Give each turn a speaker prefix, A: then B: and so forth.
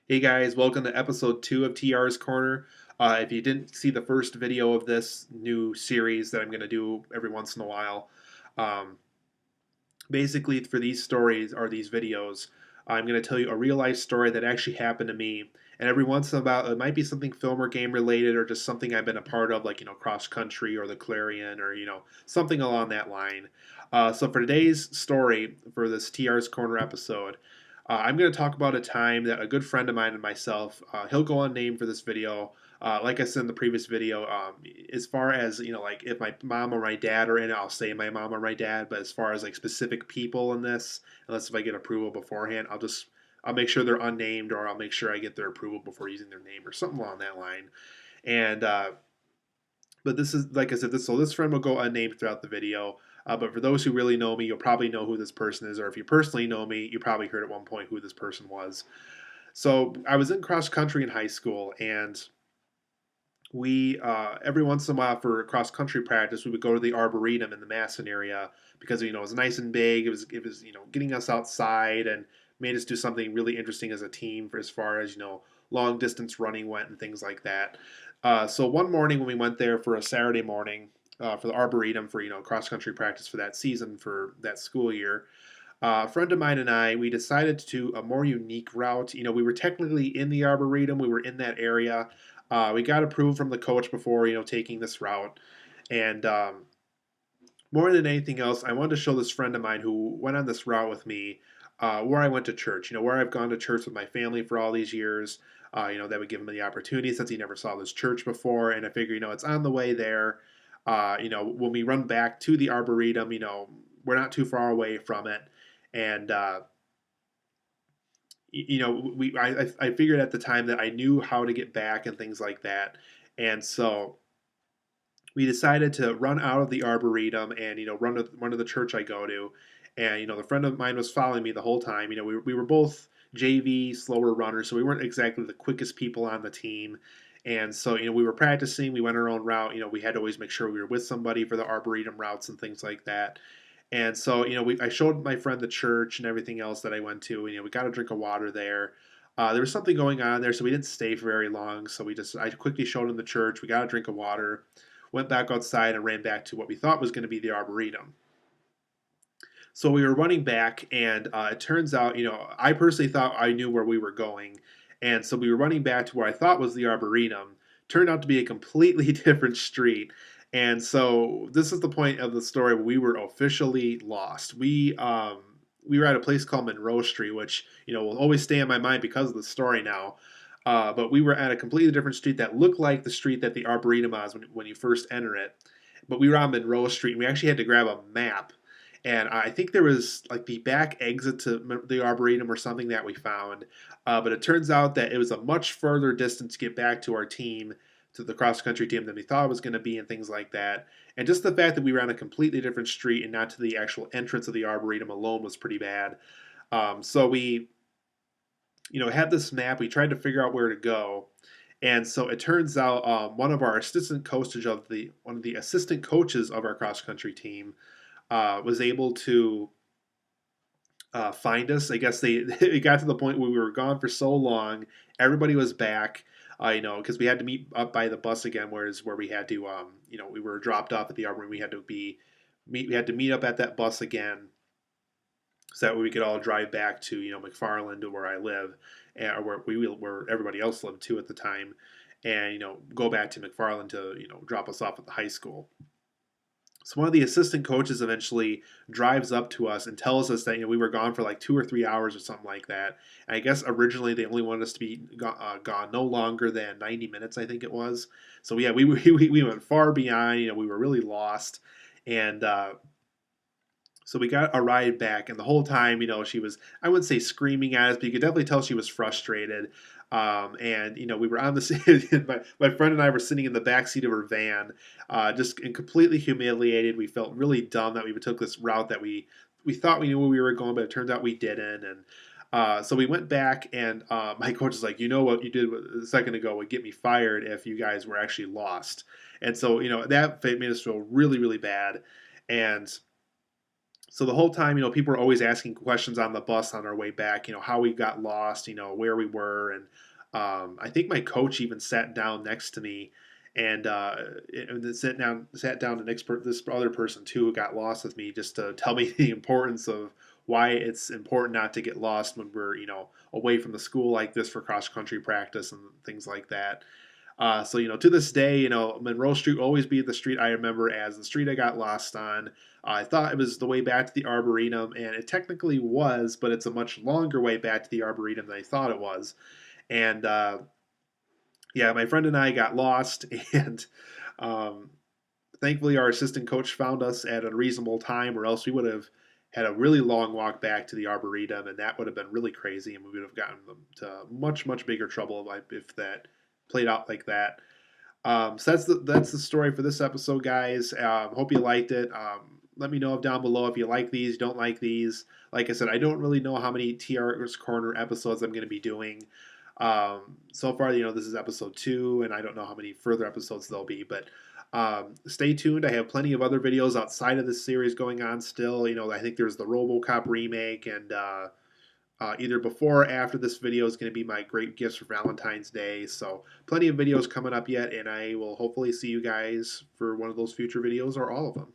A: Hey guys, welcome to episode 2 of TR's Corner. If you didn't see the first video of this new series that I'm going to do every once in a while, um, basically for these stories or these videos, I'm going to tell you a real life story that actually happened to me. And every once in a while, it might be something film or game related or just something I've been a part of, like, cross country or the Clarion or, something along that line. So for today's story, for this TR's Corner episode, I'm going to talk about a time that a good friend of mine and myself, he'll go unnamed for this video. Like I said in the previous video, as far as, like if my mom or my dad are in it, I'll say my mom or my dad. But as far as like specific people in this, unless if I get approval beforehand, I'll make sure they're unnamed, or I'll make sure I get their approval before using their name or something along that line. And but this is, like I said, this friend will go unnamed throughout the video. But for those who really know me, you'll probably know who this person is, or if you personally know me, you probably heard at one point who this person was. So I was in cross country in high school, and we every once in a while for cross country practice, we would go to the arboretum in the Madison area because it was nice and big. It was getting us outside and made us do something really interesting as a team for as far as long distance running went and things like that. So one morning when we went there for a Saturday morning for the arboretum for cross country practice for that season for that school year. A friend of mine and we decided to do a more unique route. We were technically in the Arboretum, we were in that area. We got approved from the coach before, taking this route. And more than anything else, I wanted to show this friend of mine who went on this route with me where I went to church, where I've gone to church with my family for all these years. That would give him the opportunity since he never saw this church before. And I figure, it's on the way there. When we run back to the Arboretum, we're not too far away from it. And I figured at the time that I knew how to get back and things like that, and so we decided to run out of the arboretum and run to the church I go to, and the friend of mine was following me the whole time. We were both JV slower runners, so we weren't exactly the quickest people on the team. And so, we were practicing. We went our own route. We had to always make sure we were with somebody for the arboretum routes and things like that. And so, I showed my friend the church and everything else that I went to. We got a drink of water there. There was something going on there, so we didn't stay for very long. So I quickly showed him the church. We got a drink of water, went back outside, and ran back to what we thought was going to be the arboretum. So we were running back, and it turns out, I personally thought I knew where we were going. And so we were running back to where I thought was the Arboretum. Turned out to be a completely different street. And so this is the point of the story where we were officially lost. We were at a place called Monroe Street, which, will always stay in my mind because of the story now. But we were at a completely different street that looked like the street that the Arboretum was when you first enter it. But we were on Monroe Street, and we actually had to grab a map, and I think there was like the back exit to the Arboretum or something that we found. But it turns out that it was a much further distance to get back to our team, to the cross country team, than we thought it was going to be, and things like that. And just the fact that we were on a completely different street and not to the actual entrance of the Arboretum alone was pretty bad. So we, had this map. We tried to figure out where to go. And so it turns out one of our assistant coaches of the one of the assistant coaches of our cross country team was able to find us. I guess it got to the point where we were gone for so long. Everybody was back, because we had to meet up by the bus again, where we had to, we were dropped off at the arbor, and we had to we had to meet up at that bus again, so that way we could all drive back to McFarland, to where I live, or where everybody else lived too at the time, and go back to McFarland to drop us off at the high school. So one of the assistant coaches eventually drives up to us and tells us that we were gone for like 2 or 3 hours or something like that. And I guess originally they only wanted us to be gone no longer than 90 minutes, I think it was. So yeah, we went far beyond. We were really lost, and so we got a ride back, and the whole time, she was, I wouldn't say screaming at us, but you could definitely tell she was frustrated. And we were on the my friend and I were sitting in the back seat of her van, just completely humiliated. We felt really dumb that we took this route that we thought we knew where we were going, but it turns out we didn't. And so we went back, and my coach is like, what you did a second ago would get me fired if you guys were actually lost. And so that made us feel really, really bad. And So the whole time, people were always asking questions on the bus on our way back, how we got lost, where we were. And I think my coach even sat down next to me and, then sat down the next this other person too who got lost with me, just to tell me the importance of why it's important not to get lost when we're, away from the school like this for cross country practice and things like that. So, to this day, Monroe Street will always be the street I remember as the street I got lost on. I thought it was the way back to the Arboretum, and it technically was, but it's a much longer way back to the Arboretum than I thought it was. And yeah, my friend and I got lost, and um, thankfully our assistant coach found us at a reasonable time, or else we would have had a really long walk back to the Arboretum, and that would have been really crazy, and we would have gotten them to much, much bigger trouble if that played out like that. So that's the story for this episode, guys. Hope you liked it. Let me know down below if you like these, don't like these. Like I said, I don't really know how many TR's Corner episodes I'm going to be doing. So far, this is episode 2, and I don't know how many further episodes there'll be, but stay tuned. I have plenty of other videos outside of this series going on still. I think there's the RoboCop remake, and either before or after this video is going to be my great gifts for Valentine's Day. So plenty of videos coming up yet, and I will hopefully see you guys for one of those future videos or all of them.